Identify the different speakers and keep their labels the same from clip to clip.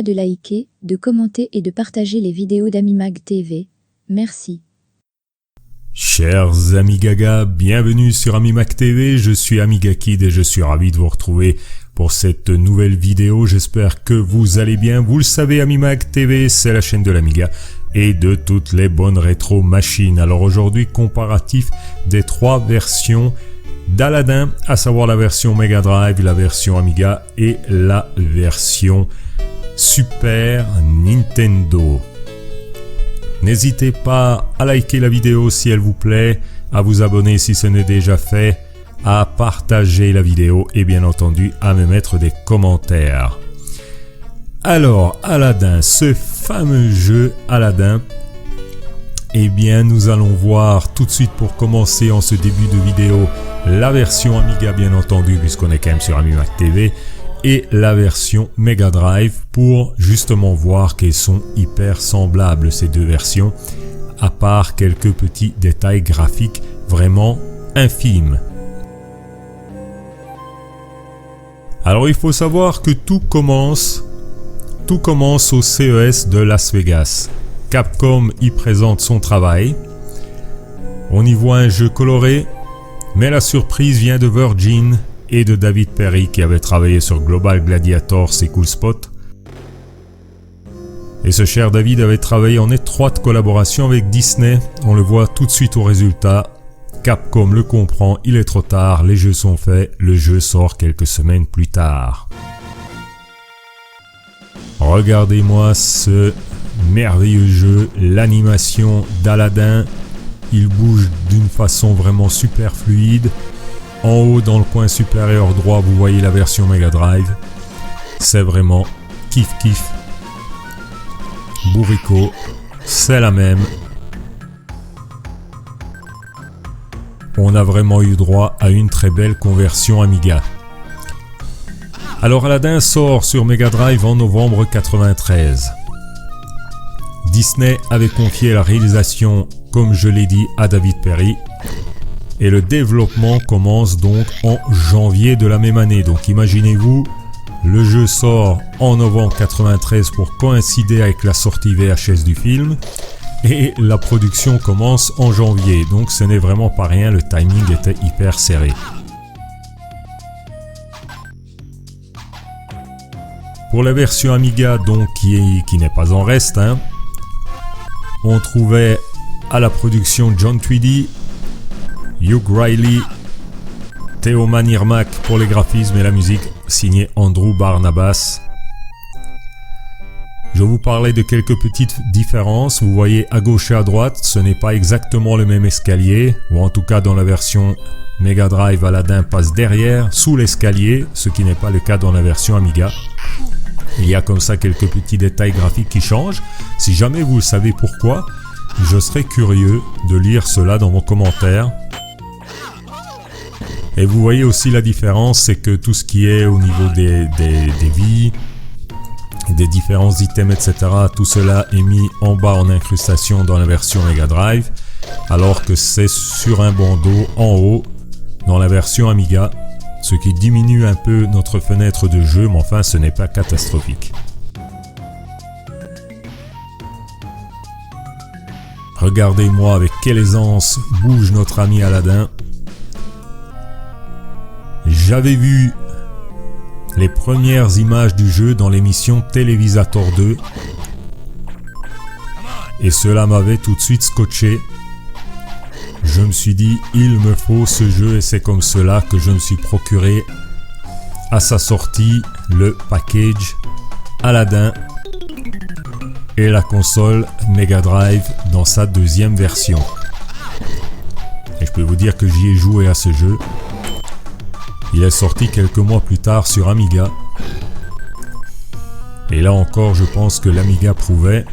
Speaker 1: pas de liker, de commenter et de partager les vidéos d'Amimag TV. Merci.
Speaker 2: Chers amis Gaga, bienvenue sur Amimag TV, je suis Amigakid et je suis ravi de vous retrouver pour cette nouvelle vidéo. J'espère que vous allez bien. Vous le savez, Amimag TV, c'est la chaîne de l'Amiga et de toutes les bonnes rétro machines. Alors aujourd'hui, comparatif des trois versions d'Aladin, à savoir la version Mega Drive, la version Amiga et la version Super Nintendo. N'hésitez pas à liker la vidéo si elle vous plaît, à vous abonner si ce n'est déjà fait, à partager la vidéo et bien entendu à me mettre des commentaires. Alors, Aladin, ce fameux jeu Aladin, eh bien nous allons voir tout de suite pour commencer en ce début de vidéo la version Amiga bien entendu puisqu'on est quand même sur Amimag TV et la version Mega Drive pour justement voir qu'elles sont hyper semblables ces deux versions à part quelques petits détails graphiques vraiment infimes. Alors il faut savoir que tout commence au CES de Las Vegas. Capcom y présente son travail. On y voit un jeu coloré, mais la surprise vient de Virgin et de David Perry qui avait travaillé sur Global Gladiators et Cool Spot. Et ce cher David avait travaillé en étroite collaboration avec Disney. On le voit tout de suite au résultat. Capcom le comprend, il est trop tard, les jeux sont faits, le jeu sort quelques semaines plus tard. Regardez-moi ce merveilleux jeu, l'animation d'Aladin, il bouge d'une façon vraiment super fluide. En haut dans le coin supérieur droit vous voyez la version Mega Drive, c'est vraiment kiff kiff, bourricot, c'est la même. On a vraiment eu droit à une très belle conversion Amiga. Alors Aladin sort sur Mega Drive en novembre 93. Disney avait confié la réalisation, comme je l'ai dit, à David Perry. Et le développement commence donc en janvier de la même année. Donc imaginez-vous, le jeu sort en novembre 93 pour coïncider avec la sortie VHS du film. Et la production commence en janvier. Donc ce n'est vraiment pas rien, le timing était hyper serré. Pour la version Amiga, donc qui n'est pas en reste, on trouvait à la production John Tweedy, Hugh Riley, Theo Manirmak pour les graphismes et la musique, signé Andrew Barnabas. Je vous parlais de quelques petites différences. Vous voyez à gauche et à droite, ce n'est pas exactement le même escalier, ou en tout cas dans la version Mega Drive, Aladin passe derrière, sous l'escalier, ce qui n'est pas le cas dans la version Amiga. Il y a comme ça quelques petits détails graphiques qui changent. Si jamais vous savez pourquoi, je serais curieux de lire cela dans vos commentaires. Et vous voyez aussi la différence, c'est que tout ce qui est au niveau des vies, des différents items, etc., tout cela est mis en bas en incrustation dans la version Mega Drive, alors que c'est sur un bandeau en haut dans la version Amiga, ce qui diminue un peu notre fenêtre de jeu, mais enfin ce n'est pas catastrophique. Regardez-moi avec quelle aisance bouge notre ami Aladin. J'avais vu les premières images du jeu dans l'émission Télévisator 2 et cela m'avait tout de suite scotché. Je me suis dit, il me faut ce jeu et c'est comme cela que je me suis procuré à sa sortie le package Aladin et la console Mega Drive dans sa deuxième version. Et je peux vous dire que j'y ai joué à ce jeu. Il est sorti quelques mois plus tard sur Amiga. Et là encore, je pense que l'Amiga prouvait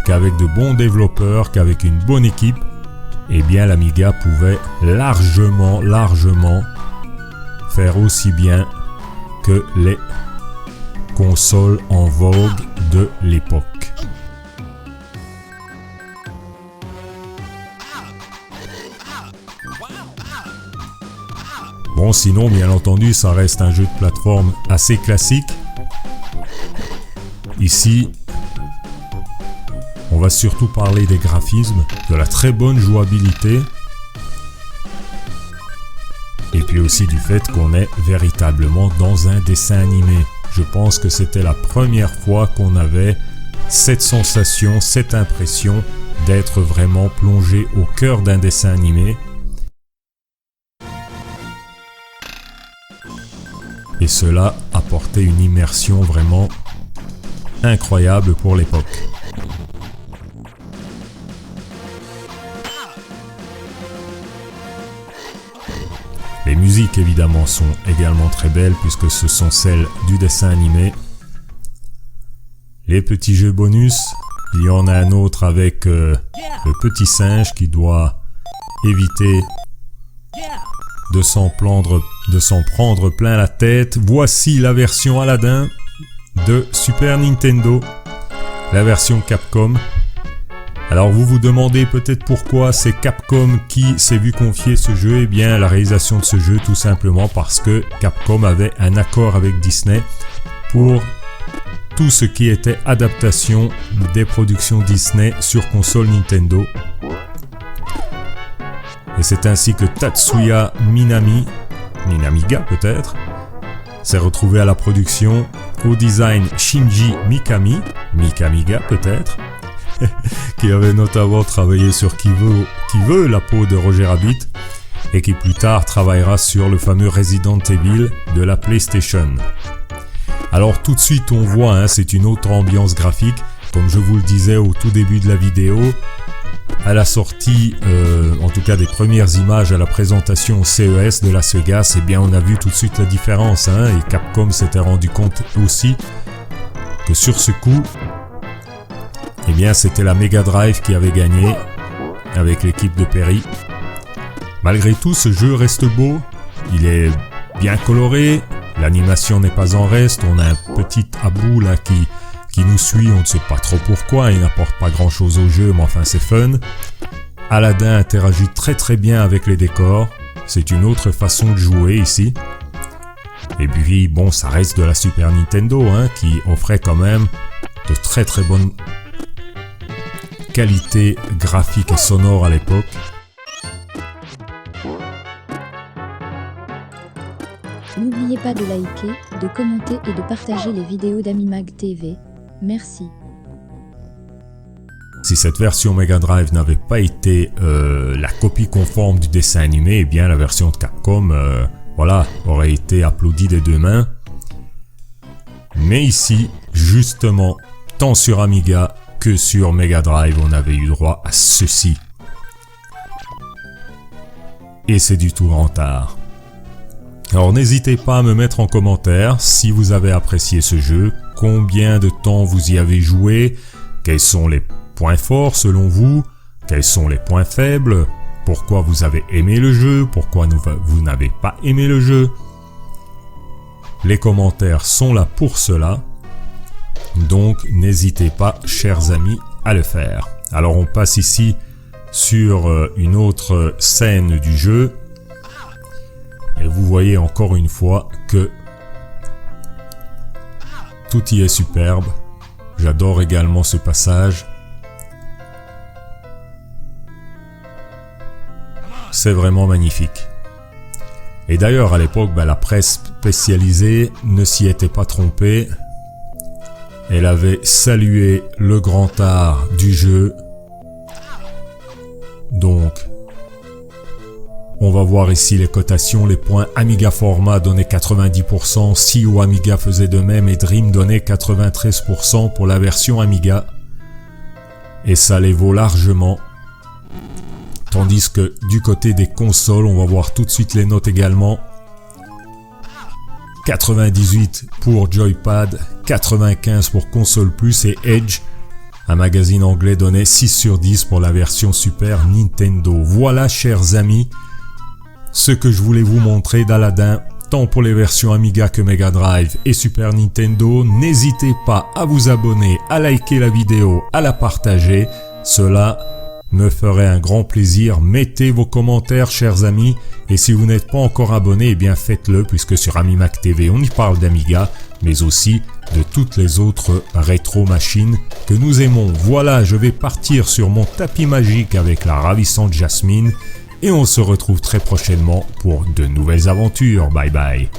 Speaker 2: qu'avec de bons développeurs, qu'avec une bonne équipe, eh bien l'Amiga pouvait largement faire aussi bien que les consoles en vogue de l'époque. Bon, sinon, bien entendu, ça reste un jeu de plateforme assez classique. Il Ici, on va surtout parler des graphismes, de la très bonne jouabilité, et puis aussi du fait qu'on est véritablement dans un dessin animé. Je pense que c'était la première fois qu'on avait cette sensation, cette impression d'être vraiment plongé au cœur d'un dessin animé. Et cela apportait une immersion vraiment incroyable pour l'époque. Les musiques évidemment sont également très belles puisque ce sont celles du dessin animé. Les petits jeux bonus, il y en a un autre avec le petit singe qui doit éviter de s'en prendre plein la tête. Voici la version Aladdin de Super Nintendo, la version Capcom. Alors vous vous demandez peut-être pourquoi c'est Capcom qui s'est vu confier ce jeu. Eh bien la réalisation de ce jeu tout simplement parce que Capcom avait un accord avec Disney pour tout ce qui était adaptation des productions Disney sur console Nintendo. Et c'est ainsi que Tatsuya Minamiga peut-être, s'est retrouvé à la production, au design Shinji Mikamiga peut-être, qui avait notamment travaillé sur Qui veut la peau de Roger Rabbit, et qui plus tard travaillera sur le fameux Resident Evil de la PlayStation. Alors tout de suite on voit, c'est une autre ambiance graphique, comme je vous le disais au tout début de la vidéo. À la sortie, en tout cas des premières images à la présentation au CES de Las Vegas, eh bien on a vu tout de suite la différence, et Capcom s'était rendu compte aussi que sur ce coup, eh bien c'était la Mega Drive qui avait gagné avec l'équipe de Perry. Malgré tout, ce jeu reste beau, il est bien coloré, l'animation n'est pas en reste, on a un petit Abu là qui nous suit, on ne sait pas trop pourquoi, il n'apporte pas grand chose au jeu, mais enfin c'est fun. Aladdin interagit très très bien avec les décors, c'est une autre façon de jouer ici. Et puis bon, ça reste de la Super Nintendo, qui offrait quand même de très très bonnes qualités graphiques et sonores à l'époque.
Speaker 1: N'oubliez pas de liker, de commenter et de partager les vidéos d'Amimag TV. Merci.
Speaker 2: Si cette version Mega Drive n'avait pas été la copie conforme du dessin animé, eh bien la version de Capcom aurait été applaudie des deux mains. Mais ici, justement, tant sur Amiga que sur Mega Drive, on avait eu droit à ceci. Et c'est du tout grand art. Alors n'hésitez pas à me mettre en commentaire si vous avez apprécié ce jeu, combien de temps vous y avez joué, quels sont les points forts selon vous, quels sont les points faibles, pourquoi vous avez aimé le jeu, pourquoi vous n'avez pas aimé le jeu. Les commentaires sont là pour cela, donc n'hésitez pas, chers amis, à le faire. Alors on passe ici sur une autre scène du jeu. Et vous voyez encore une fois que tout y est superbe. J'adore également ce passage. C'est vraiment magnifique. Et d'ailleurs, à l'époque, la presse spécialisée ne s'y était pas trompée. Elle avait salué le grand art du jeu. Donc, on va voir ici les cotations, les points. Amiga Format donnait 90%, CEO Amiga faisait de même et Dream donnait 93% pour la version Amiga. Et ça les vaut largement. Tandis que du côté des consoles, on va voir tout de suite les notes également. 98 pour Joypad, 95 pour Console Plus et Edge. Un magazine anglais donnait 6 sur 10 pour la version Super Nintendo. Voilà, chers amis, ce que je voulais vous montrer d'Aladdin, tant pour les versions Amiga que Mega Drive et Super Nintendo. N'hésitez pas à vous abonner, à liker la vidéo, à la partager. Cela me ferait un grand plaisir. Mettez vos commentaires, chers amis, et si vous n'êtes pas encore abonné, eh bien faites-le, puisque sur AmiMac TV, on y parle d'Amiga, mais aussi de toutes les autres rétro-machines que nous aimons. Voilà, je vais partir sur mon tapis magique avec la ravissante Jasmine, et on se retrouve très prochainement pour de nouvelles aventures. Bye bye.